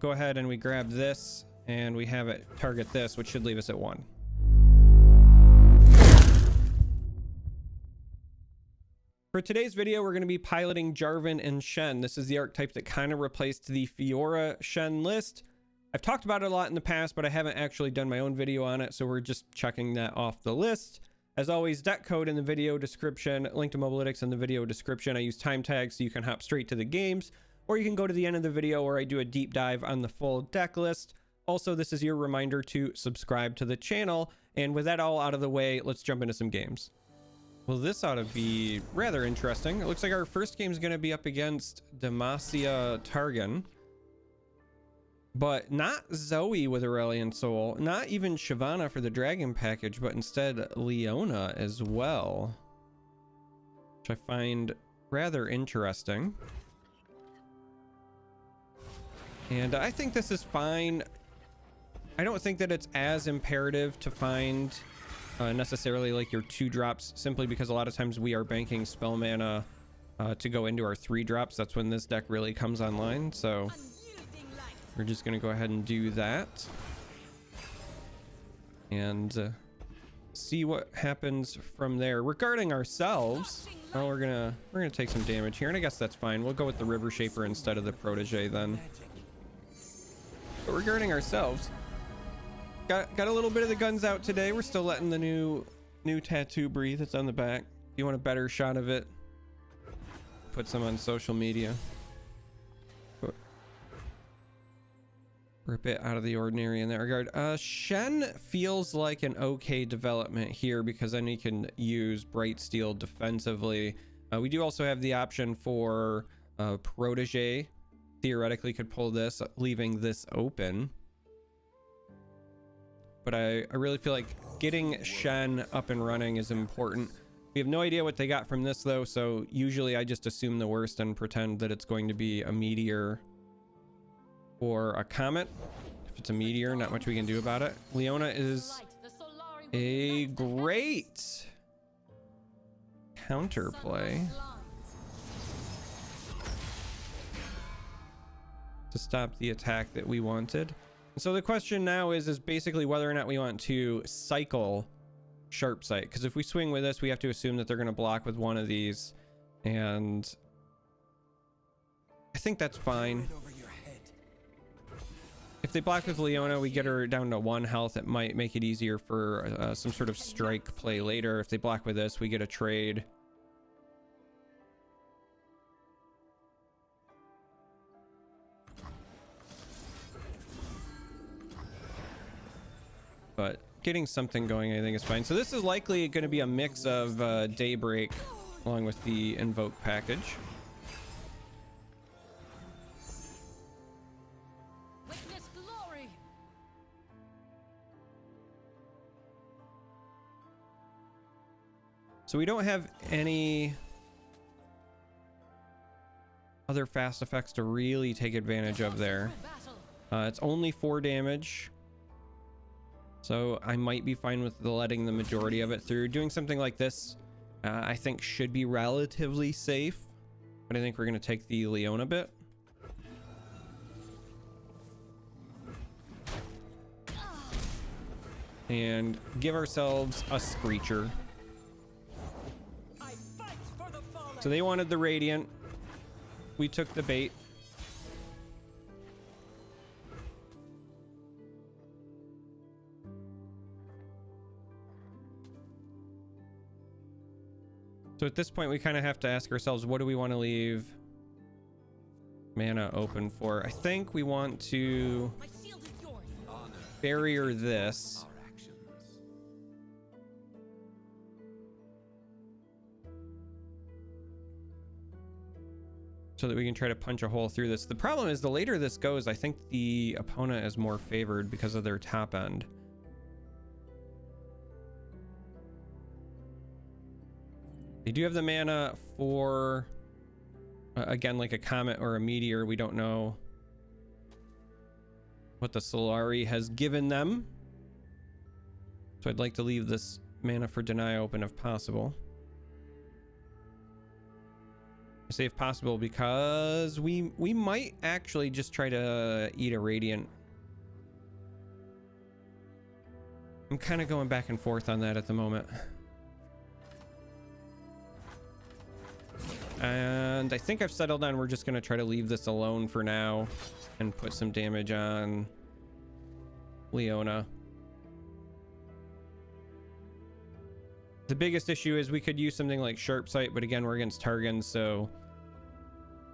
go ahead and we grab this and we have it target this, which should leave us at 1. For today's video, we're going to be piloting Jarvan and Shen. This is the archetype that kind of replaced the Fiora Shen list. I've talked about it a lot in the past, but I haven't actually done my own video on it, so we're just checking that off the list. As always, deck code in the video description, link to Mobalytics in the video description. I use time tags so you can hop straight to the games, or you can go to the end of the video where I do a deep dive on the full deck list. Also, this is your reminder to subscribe to the channel. And with that all out of the way, let's jump into some games. Well, this ought to be rather interesting. It looks like our first game is going to be up against Demacia Targan. But not Zoe with Aurelion Soul, not even Shyvana for the Dragon package, but instead Leona as well, which I find rather interesting. And I think this is fine. I don't think that it's as imperative to find necessarily like your 2 drops, simply because a lot of times we are banking spell mana to go into our 3 drops. That's when this deck really comes online. So we're just going to go ahead and do that and see what happens from there. Regarding ourselves, well, we're gonna take some damage here, and I guess that's fine. We'll go with the River Shaper instead of the Protege then. But regarding ourselves, got a little bit of the guns out today. We're still letting the new tattoo breathe. It's on the back. If you want a better shot of it, put some on social media. We're a bit out of the ordinary in that regard. Shen feels like an okay development here because then he can use Bright Steel defensively. We do also have the option for Protege. Theoretically could pull this, leaving this open. But I really feel like getting Shen up and running is important. We have no idea what they got from this though, so usually I just assume the worst and pretend that it's going to be a meteor or a comet. If it's a meteor, not much we can do about it. Leona is a great counterplay to stop the attack that we wanted. So the question now is basically whether or not we want to cycle Sharp Sight, because if we swing with this, we have to assume that they're going to block with one of these, and I think that's fine. If they block with Leona, we get her down to 1 health. It might make it easier for some sort of strike play later. If they block with this, we get a trade. But getting something going, I think, is fine. So this is likely going to be a mix of Daybreak along with the Invoke package. Witness glory. So we don't have any other fast effects to really take advantage of there. It's only 4 damage. So I might be fine with letting the majority of it through. Doing something like this, I think should be relatively safe. But I think we're going to take the Leona bit. And give ourselves a Screecher. So they wanted the Radiant. We took the bait. So at this point, we kind of have to ask ourselves, what do we want to leave mana open for? I think we want to barrier this. So that we can try to punch a hole through this. The problem is the later this goes, I think the opponent is more favored because of their top end. They do have the mana for, again, like a comet or a meteor. We don't know what the Solari has given them. So I'd like to leave this mana for deny open if possible. I say if possible because we might actually just try to eat a Radiant. I'm kind of going back and forth on that at the moment. And I think I've settled on we're just going to try to leave this alone for now and put some damage on Leona. The biggest issue is we could use something like Sharp Sight, but again, we're against Targon, so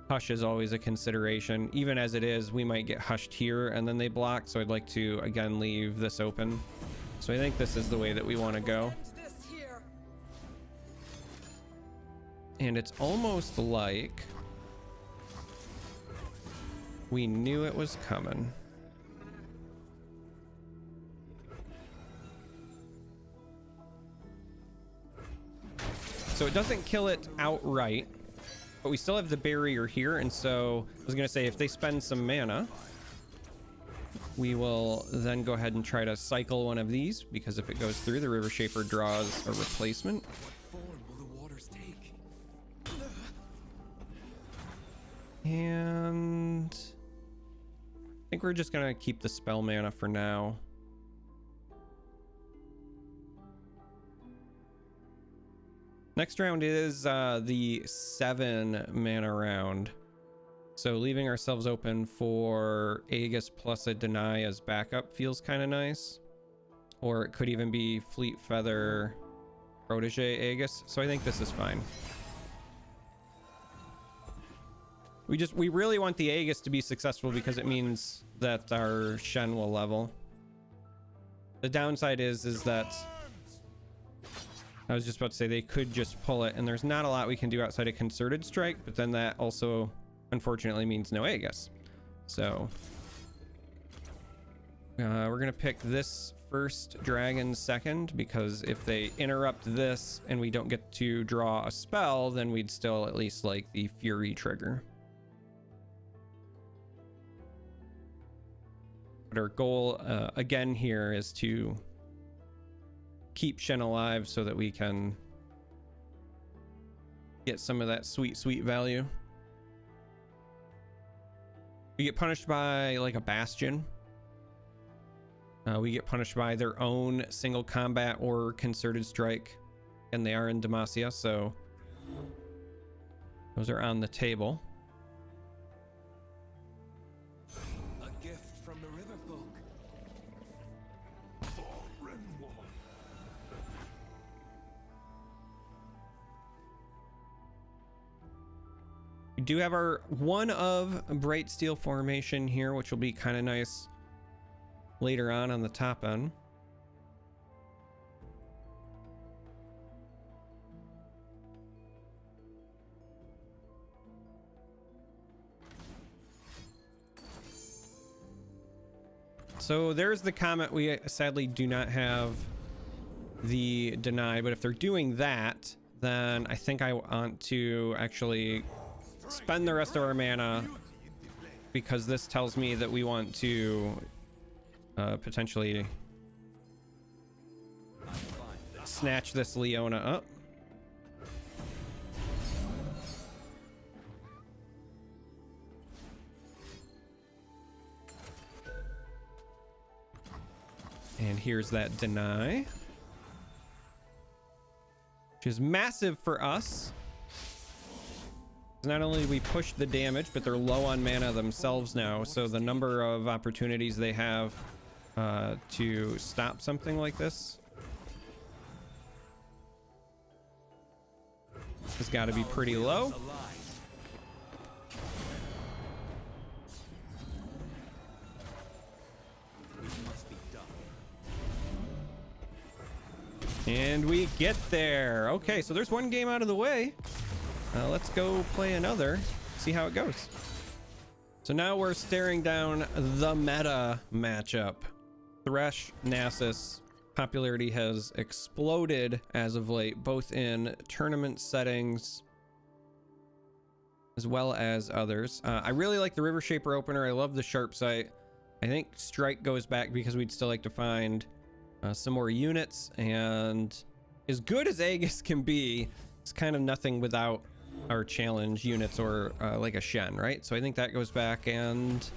Hush is always a consideration. Even as it is, we might get hushed here and then they block, so I'd like to, again, leave this open. So I think this is the way that we want to go. And it's almost like we knew it was coming. So it doesn't kill it outright, but we still have the barrier here. And so I was going to say, if they spend some mana, we will then go ahead and try to cycle one of these, because if it goes through, the River Shaper draws a replacement. And I think we're just gonna keep the spell mana for now. Next round is the 7 mana round, so leaving ourselves open for Aegis plus a deny as backup feels kind of nice, or it could even be Fleet Feather Protege Aegis, so I think this is fine. We really want the Aegis to be successful because it means that our Shen will level. The downside is that I was just about to say they could just pull it, and there's not a lot we can do outside of Concerted Strike, but then that also unfortunately means no Aegis. So we're gonna pick this first dragon second, because if they interrupt this and we don't get to draw a spell, then we'd still at least like the Fury trigger. But our goal, again, here is to keep Shen alive so that we can get some of that sweet, sweet value. We get punished by like a Bastion. We get punished by their own single combat or Concerted Strike, and they are in Demacia, so those are on the table. We do have our one of Bright Steel formation here, which will be kind of nice later on the top end. So there's the comment. We sadly do not have the deny, but if they're doing that, then I think I want to actually spend the rest of our mana, because this tells me that we want to potentially snatch this Leona up. And here's that deny, which is massive for us. Not only do we push the damage, but they're low on mana themselves now, so the number of opportunities they have to stop something like this has got to be pretty low. And we get there. Okay, so there's one game out of the way. Let's go play another, see how it goes. So now we're staring down the meta matchup. Thresh, Nasus. Popularity has exploded as of late, both in tournament settings as well as others. I really like the River Shaper opener. I love the Sharp Sight. I think Strike goes back because we'd still like to find some more units, and as good as Aegis can be, it's kind of nothing without our challenge units or like a Shen, right? So I think that goes back, and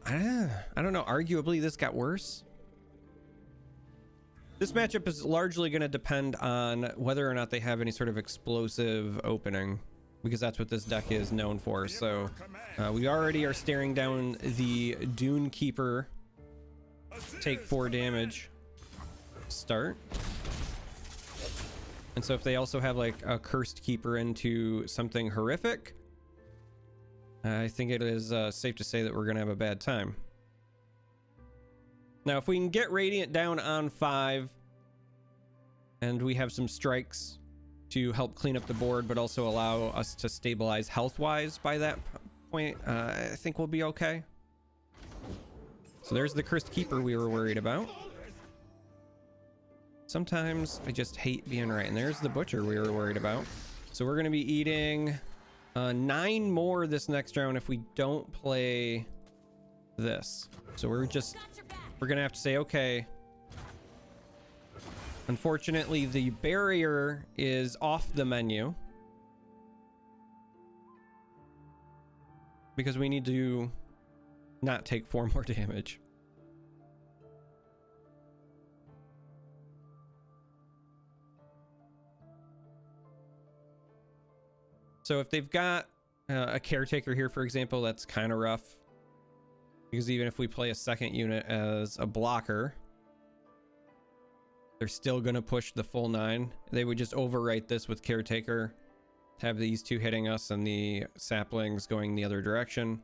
I don't know, arguably this got worse. This matchup is largely going to depend on whether or not they have any sort of explosive opening, because that's what this deck is known for. So we already are staring down the Dune Keeper take 4 damage start. And so if they also have like a Cursed Keeper into something horrific, I think it is safe to say that we're going to have a bad time. Now, if we can get Radiant down on 5 and we have some strikes to help clean up the board, but also allow us to stabilize health-wise by that point, I think we'll be okay. So there's the Cursed Keeper we were worried about. Sometimes I just hate being right. And there's the Butcher we were worried about. So we're going to be eating 9 more this next round if we don't play this. So we're going to have to say, okay. Unfortunately, the barrier is off the menu because we need to not take 4 more damage. So if they've got a caretaker here, for example, that's kind of rough, because even if we play a second unit as a blocker, they're still going to push the full 9. They would just overwrite this with caretaker, have these 2 hitting us and the saplings going the other direction.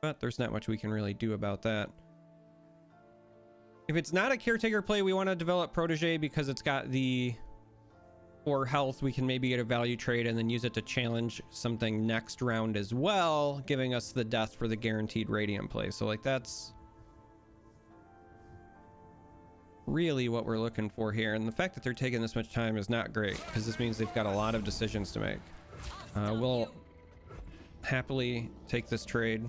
But there's not much we can really do about that. If it's not a caretaker play, we want to develop Protege because it's got the 4 health. We can maybe get a value trade and then use it to challenge something next round as well, giving us the death for the guaranteed Radiant play. So like that's really what we're looking for here. And the fact that they're taking this much time is not great, because this means they've got a lot of decisions to make. We'll happily take this trade,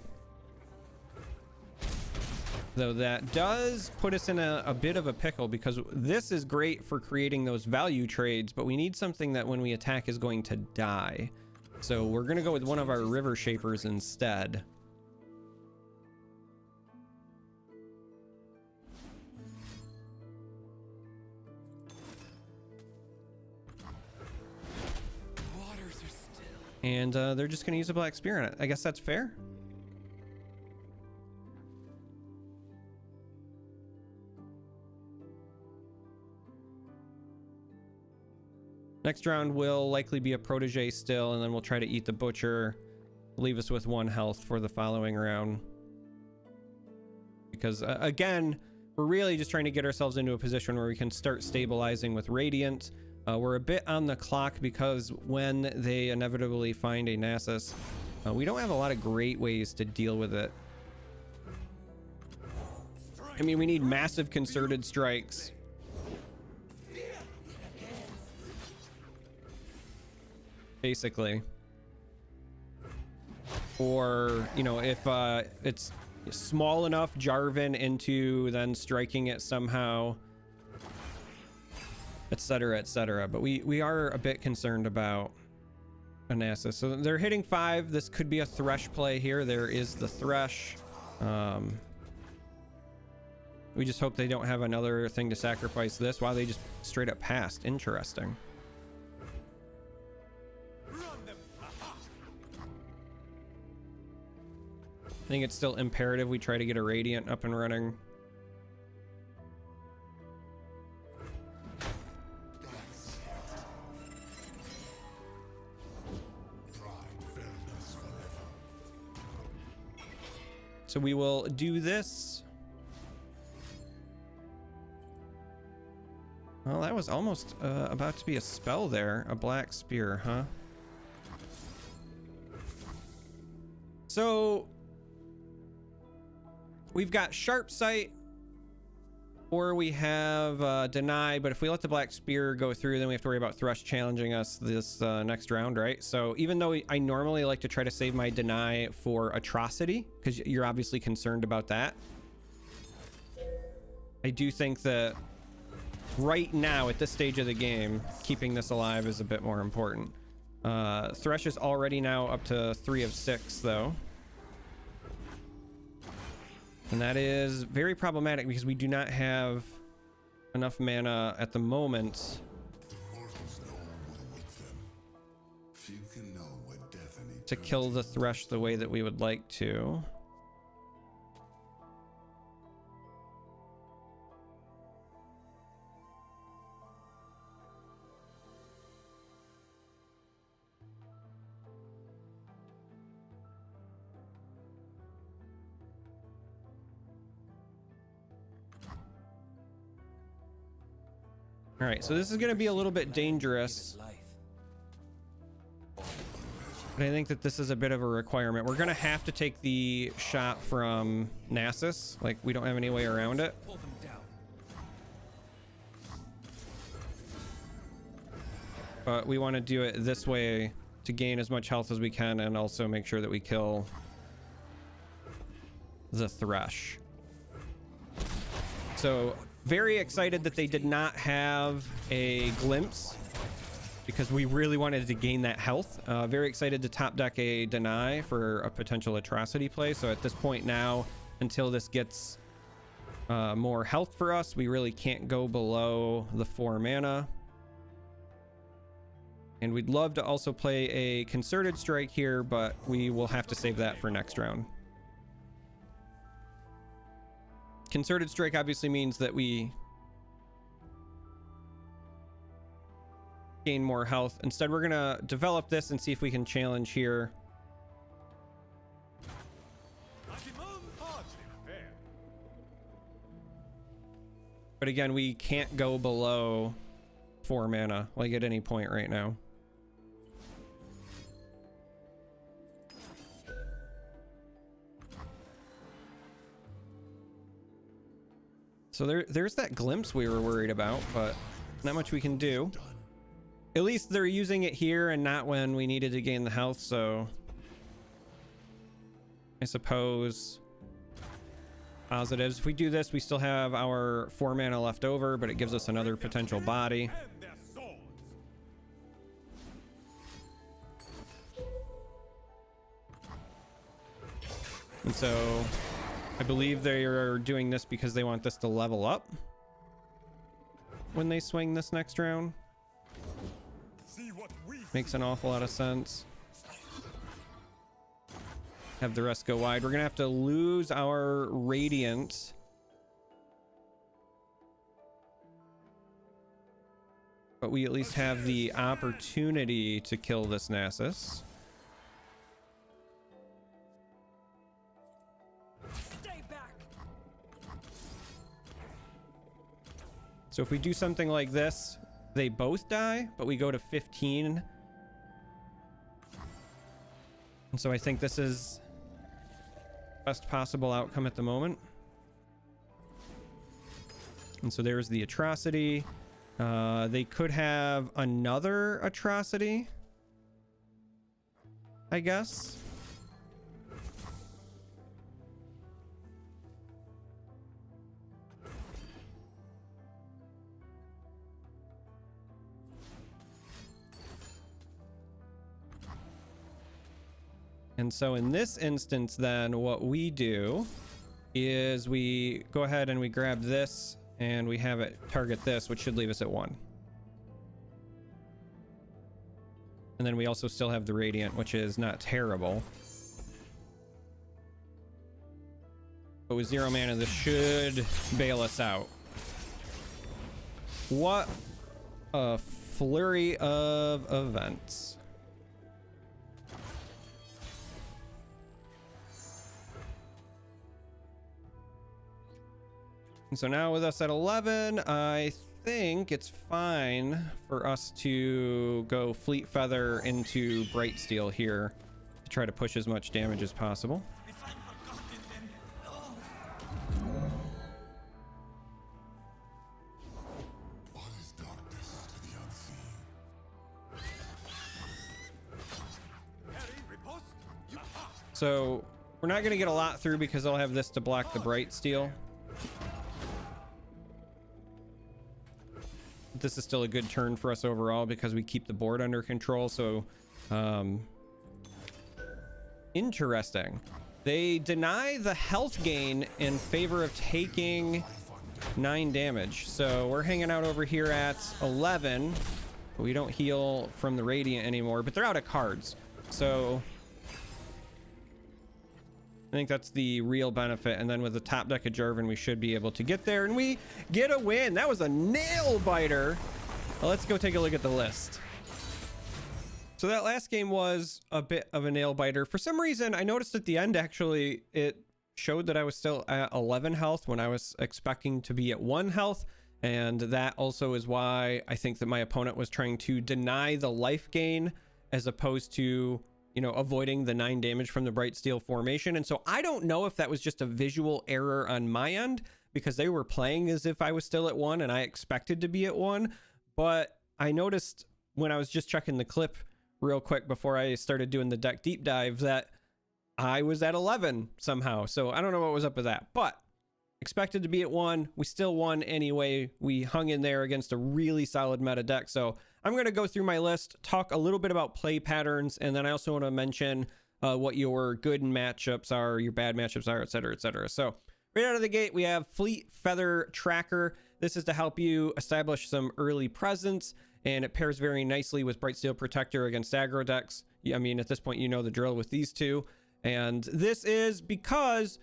though that does put us in a bit of a pickle, because this is great for creating those value trades, but we need something that when we attack is going to die. So we're going to go with one of our River Shapers instead. And they're just going to use a Black Spear on it. I guess that's fair. Next round will likely be a Protege still, and then we'll try to eat the Butcher, leave us with 1 health for the following round. Because again, we're really just trying to get ourselves into a position where we can start stabilizing with Radiant. We're a bit on the clock because when they inevitably find a Nasus, we don't have a lot of great ways to deal with it. I mean, we need massive concerted strikes. Basically. Or, you know, if it's small enough Jarvan into then striking it somehow, etc., etc. But we are a bit concerned about a Nasus. So they're hitting 5. This could be a Thresh play here. There is the Thresh. We just hope they don't have another thing to sacrifice this. Wow, they just straight up passed. Interesting. I think it's still imperative we try to get a Radiant up and running. So we will do this. Well, that was almost about to be a spell there. A Black Spear, huh? So we've got Sharp Sight, or we have Deny, but if we let the Black Spear go through, then we have to worry about Thresh challenging us this next round, right? So even though I normally like to try to save my Deny for Atrocity, because you're obviously concerned about that, I do think that right now at this stage of the game, keeping this alive is a bit more important. Thresh is already now up to 3 of 6 though. And that is very problematic because we do not have enough mana at the moment to kill the Thresh the way that we would like to. All right, so this is going to be a little bit dangerous, but I think that this is a bit of a requirement. We're going to have to take the shot from Nasus. Like, we don't have any way around it. But we want to do it this way to gain as much health as we can and also make sure that we kill the Thresh. So very excited that they did not have a glimpse because we really wanted to gain that health. Very excited to top deck a deny for a potential atrocity play. So at this point now, until this gets more health for us, we really can't go below the 4 mana. And we'd love to also play a concerted strike here, but we will have to save that for next round. Concerted strike obviously means that we gain more health. Instead, we're gonna develop this and see if we can challenge here. But again, we can't go below 4 mana, like at any point right now. So there's that glimpse we were worried about, but not much we can do. At least they're using it here and not when we needed to gain the health, so I suppose positives. If we do this, we still have our 4 mana left over, but it gives us another potential body. And so I believe they are doing this because they want this to level up when they swing this next round. Makes an awful lot of sense. Have the rest go wide. We're gonna have to lose our Radiant. But we at least have the opportunity to kill this Nasus. So if we do something like this, they both die, but we go to 15. And so I think this is best possible outcome at the moment. And so there's the atrocity. They could have another atrocity, I guess. And so in this instance, then what we do is we go ahead and we grab this and we have it target this, which should leave us at 1. And then we also still have the Radiant, which is not terrible. But with 0 mana, this should bail us out. What a flurry of events. And so now with us at 11, I think it's fine for us to go Fleet Feather into Bright Steel here to try to push as much damage as possible. So we're not going to get a lot through because I'll have this to block the Bright Steel. this is still a good turn for us overall because we keep the board under control. So interesting. They deny the health gain in favor of taking 9 damage. So we're hanging out over here at 11. We don't heal from the Radiant anymore, but they're out of cards. So I think that's the real benefit. And then with the top deck of Jarvan, we should be able to get there, and we get a win. That was a nail biter. Well, let's go take a look at the list. So that last game was a bit of a nail biter. For some reason, I noticed at the end, actually, it showed that I was still at 11 health when I was expecting to be at 1 health. And that also is why I think that my opponent was trying to deny the life gain as opposed to, you know, avoiding the 9 damage from the Bright Steel formation. And so I don't know if that was just a visual error on my end, because they were playing as if I was still at 1 and I expected to be at 1. But I noticed when I was just checking the clip real quick before I started doing the deck deep dive that I was at 11 somehow. So I don't know what was up with that, but expected to be at 1. We still won anyway. We hung in there against a really solid meta deck. So I'm going to go through my list, talk a little bit about play patterns, and then I also want to mention what your good matchups are, your bad matchups are, etc., etc. So right out of the gate, we have Fleet Feather Tracker. This is to help you establish some early presence, and it pairs very nicely with Bright Steel Protector against aggro decks. I mean, at this point, you know the drill with these two. And this is because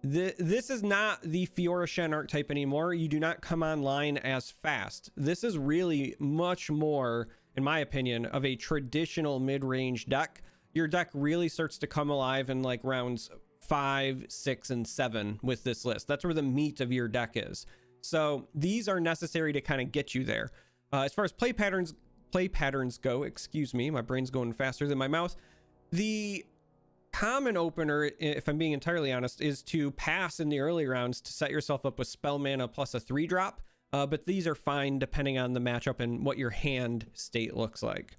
this is not the Fiora Shen archetype anymore. You do not come online as fast. This is really much more, in my opinion, of a traditional mid-range deck. Your deck really starts to come alive in like rounds 5, 6, and 7 with this list. That's where the meat of your deck is. So these are necessary to kind of get you there. As far as play patterns go, excuse me, my brain's going faster than my mouth. The common opener, if I'm being entirely honest, is to pass in the early rounds to set yourself up with spell mana plus a 3-drop. But these are fine depending on the matchup and what your hand state looks like.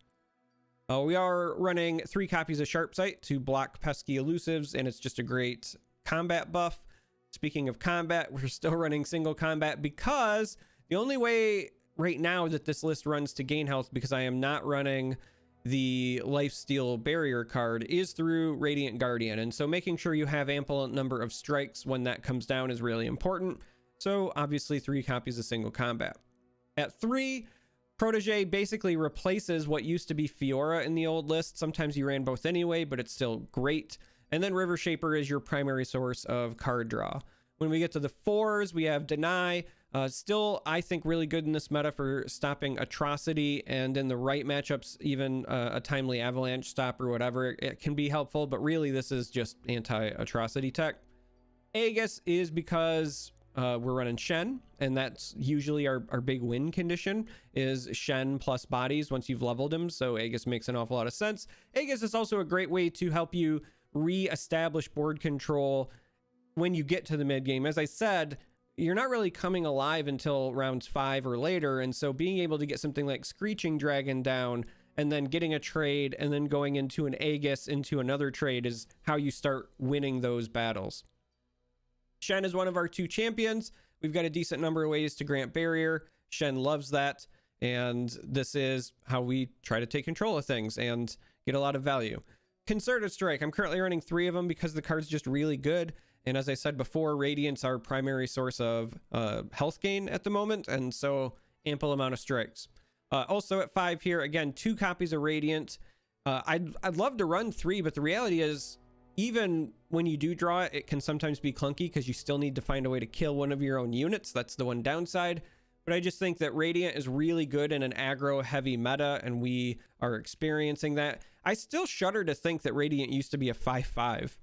We are running 3 copies of Sharp Sight to block pesky elusives, and it's just a great combat buff. Speaking of combat, we're still running single combat because the only way right now that this list runs to gain health, because I am not running the lifesteal barrier card, is through Radiant Guardian. And so making sure you have ample number of strikes when that comes down is really important. So obviously 3 copies of single combat. At 3, Protege basically replaces what used to be Fiora in the old list. Sometimes you ran both anyway, but it's still great. And then River Shaper is your primary source of card draw. When we get to the 4s, we have Deny. Still, I think, really good in this meta for stopping Atrocity, and in the right matchups, even a timely Avalanche stop or whatever, it can be helpful, but really this is just anti-Atrocity tech. Aegis is because we're running Shen, and that's usually our big win condition, is Shen plus bodies once you've leveled him, so Aegis makes an awful lot of sense. Aegis is also a great way to help you re-establish board control when you get to the mid game. As I said, you're not really coming alive until rounds 5 or later, and so being able to get something like Screeching Dragon down and then getting a trade and then going into an Aegis into another trade is how you start winning those battles. Shen is one of our 2 champions. We've got a decent number of ways to grant barrier. Shen loves that, and this is how we try to take control of things and get a lot of value. Concerted Strike, I'm currently running 3 of them because the card's just really good. And as I said before, Radiant's our primary source of health gain at the moment, and so ample amount of strikes. Also at 5 here, again, 2 copies of Radiant. I'd love to run 3, but the reality is, even when you do draw it, it can sometimes be clunky because you still need to find a way to kill one of your own units. That's the one downside. But I just think that Radiant is really good in an aggro-heavy meta, and we are experiencing that. I still shudder to think that Radiant used to be a 5/5.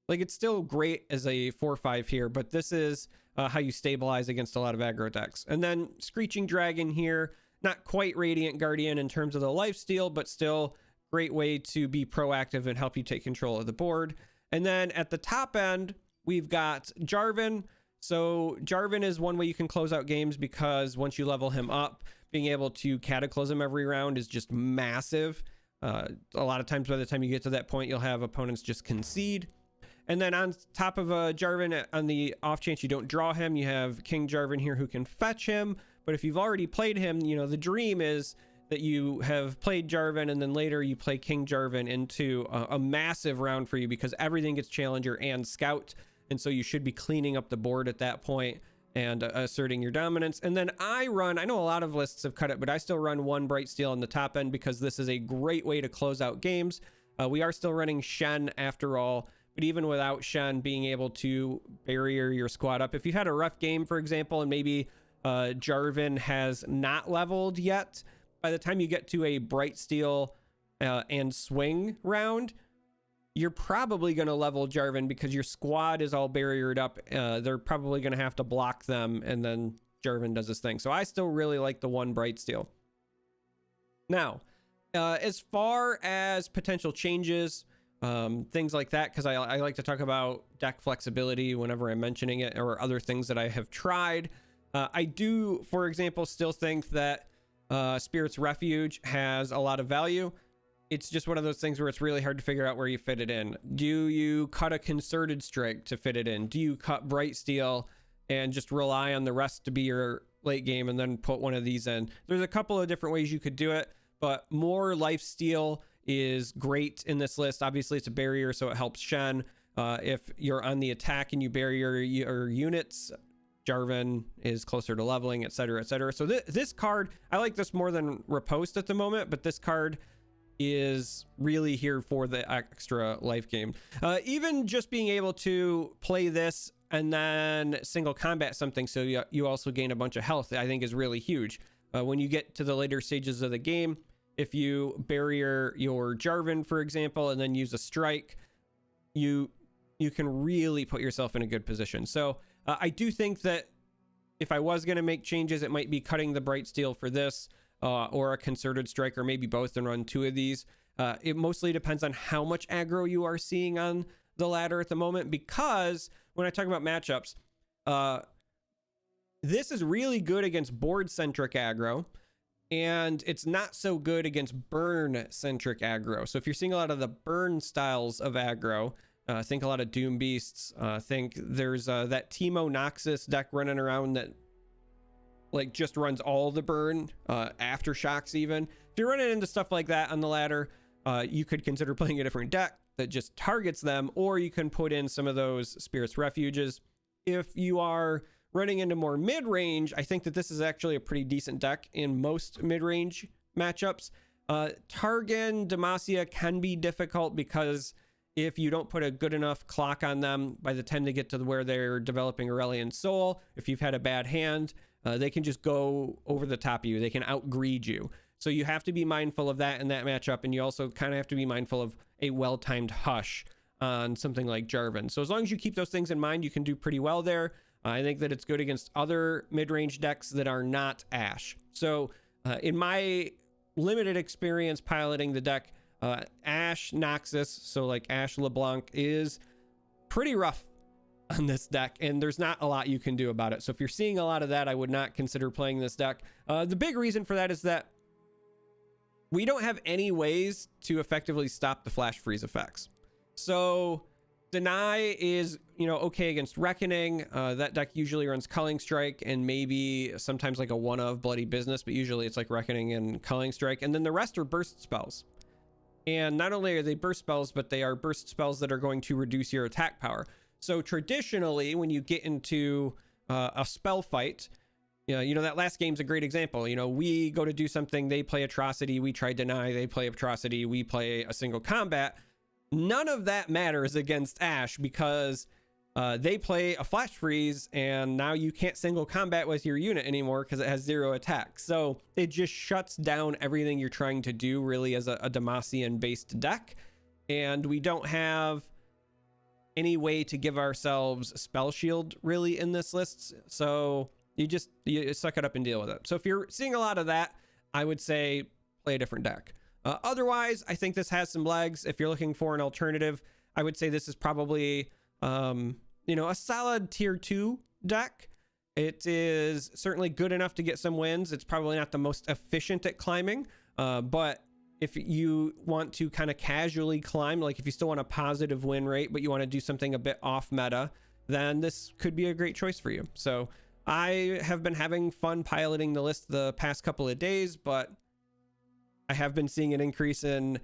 Like, it's still great as a 4/5 here, but this is how you stabilize against a lot of aggro decks. And then Screeching Dragon here, not quite Radiant Guardian in terms of the lifesteal, but still great way to be proactive and help you take control of the board. And then at the top end, we've got Jarvan. So Jarvan is one way you can close out games because once you level him up, being able to Cataclysm every round is just massive. A lot of times by the time you get to that point, you'll have opponents just concede. And then on top of Jarvan, on the off chance you don't draw him, you have King Jarvan here who can fetch him, But if you've already played him, you know, the dream is that you have played Jarvan and then later you play King Jarvan into a massive round for you, because everything gets Challenger and Scout. And so you should be cleaning up the board at that point and asserting your dominance. And then I know a lot of lists have cut it, but I still run 1 Bright Steel on the top end because this is a great way to close out games. We are still running Shen after all, but even without Shen, being able to barrier your squad up. If you had a rough game, for example, and maybe Jarvan has not leveled yet, by the time you get to a Bright Steel and Swing round, you're probably going to level Jarvan because your squad is all barriered up. They're probably going to have to block them, and then Jarvan does his thing. So I still really like the 1 Bright Steel. Now, as far as potential changes, things like that, because I like to talk about deck flexibility whenever I'm mentioning it, or other things that I have tried. I do, for example, still think that Spirit's Refuge has a lot of value. It's just one of those things where it's really hard to figure out where you fit it in. Do you cut a Concerted Strike to fit it in? Do you cut Bright Steel and just rely on the rest to be your late game and then put one of these in? There's a couple of different ways you could do it, but more lifesteal is great in this list. Obviously, it's a barrier, so it helps Shen. If you're on the attack and you barrier your units, Jarvan is closer to leveling, etc., etc. So this card, I like this more than Riposte at the moment, but this card is really here for the extra life game. Even just being able to play this and then single combat something, so you also gain a bunch of health, I think is really huge. When you get to the later stages of the game, if you barrier your Jarvan, for example, and then use a strike, you can really put yourself in a good position. So I do think that if I was going to make changes, it might be cutting the Bright Steel for this, or a Concerted Strike, or maybe both, and run 2 of these. It mostly depends on how much aggro you are seeing on the ladder at the moment, because when I talk about matchups, this is really good against board-centric aggro, and it's not so good against burn-centric aggro. So if you're seeing a lot of the burn styles of aggro, think a lot of Doom Beasts, think there's that Teemo Noxus deck running around that like just runs all the burn, aftershocks even. If you're running into stuff like that on the ladder, you could consider playing a different deck that just targets them, or you can put in some of those Spirit's Refuges. If you are running into more mid-range, I think that this is actually a pretty decent deck in most mid-range matchups. Targan, Demacia can be difficult because if you don't put a good enough clock on them, by the time they get to where they're developing Aurelion Soul, if you've had a bad hand, they can just go over the top of you. They can outgreed you. So you have to be mindful of that in that matchup, and you also kind of have to be mindful of a well-timed hush on something like Jarvan. So as long as you keep those things in mind, you can do pretty well there. I think that it's good against other mid-range decks that are not Ashe. So in my limited experience piloting the deck, Ashe Noxus, so like Ashe LeBlanc, is pretty rough on this deck, and there's not a lot you can do about it. So if you're seeing a lot of that, I would not consider playing this deck. The big reason for that is that we don't have any ways to effectively stop the flash freeze effects. So Deny is, okay against Reckoning. That deck usually runs Culling Strike and maybe sometimes like a one of Bloody Business, but usually it's like Reckoning and Culling Strike. And then the rest are burst spells. And not only are they burst spells, but they are burst spells that are going to reduce your attack power. So traditionally, when you get into a spell fight, that last game's a great example. We go to do something, they play Atrocity, we try Deny, they play Atrocity, we play a single combat. None of that matters against Ashe because they play a flash freeze, and now you can't single combat with your unit anymore because it has 0 attack. So it just shuts down everything you're trying to do really as a Demacian based deck. And we don't have any way to give ourselves spell shield really in this list. So you suck it up and deal with it. So if you're seeing a lot of that, I would say play a different deck. Otherwise, I think this has some legs. If you're looking for an alternative, I would say this is probably, a solid tier 2 deck. It is certainly good enough to get some wins. It's probably not the most efficient at climbing, but if you want to kind of casually climb, like if you still want a positive win rate, but you want to do something a bit off meta, then this could be a great choice for you. So I have been having fun piloting the list the past couple of days, but I have been seeing an increase in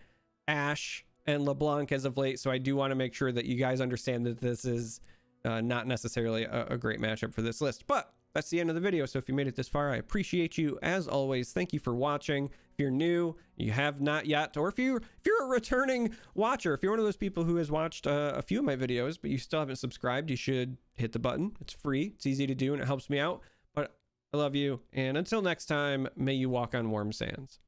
Ashe and LeBlanc as of late, so I do want to make sure that you guys understand that this is not necessarily a great matchup for this list. But that's the end of the video, so if you made it this far, I appreciate you as always. Thank you for watching. If you're new, you have not yet, or if you're a returning watcher, if you're one of those people who has watched a few of my videos but you still haven't subscribed, you should hit the button. It's free, it's easy to do, and it helps me out. But I love you, and until next time, may you walk on warm sands.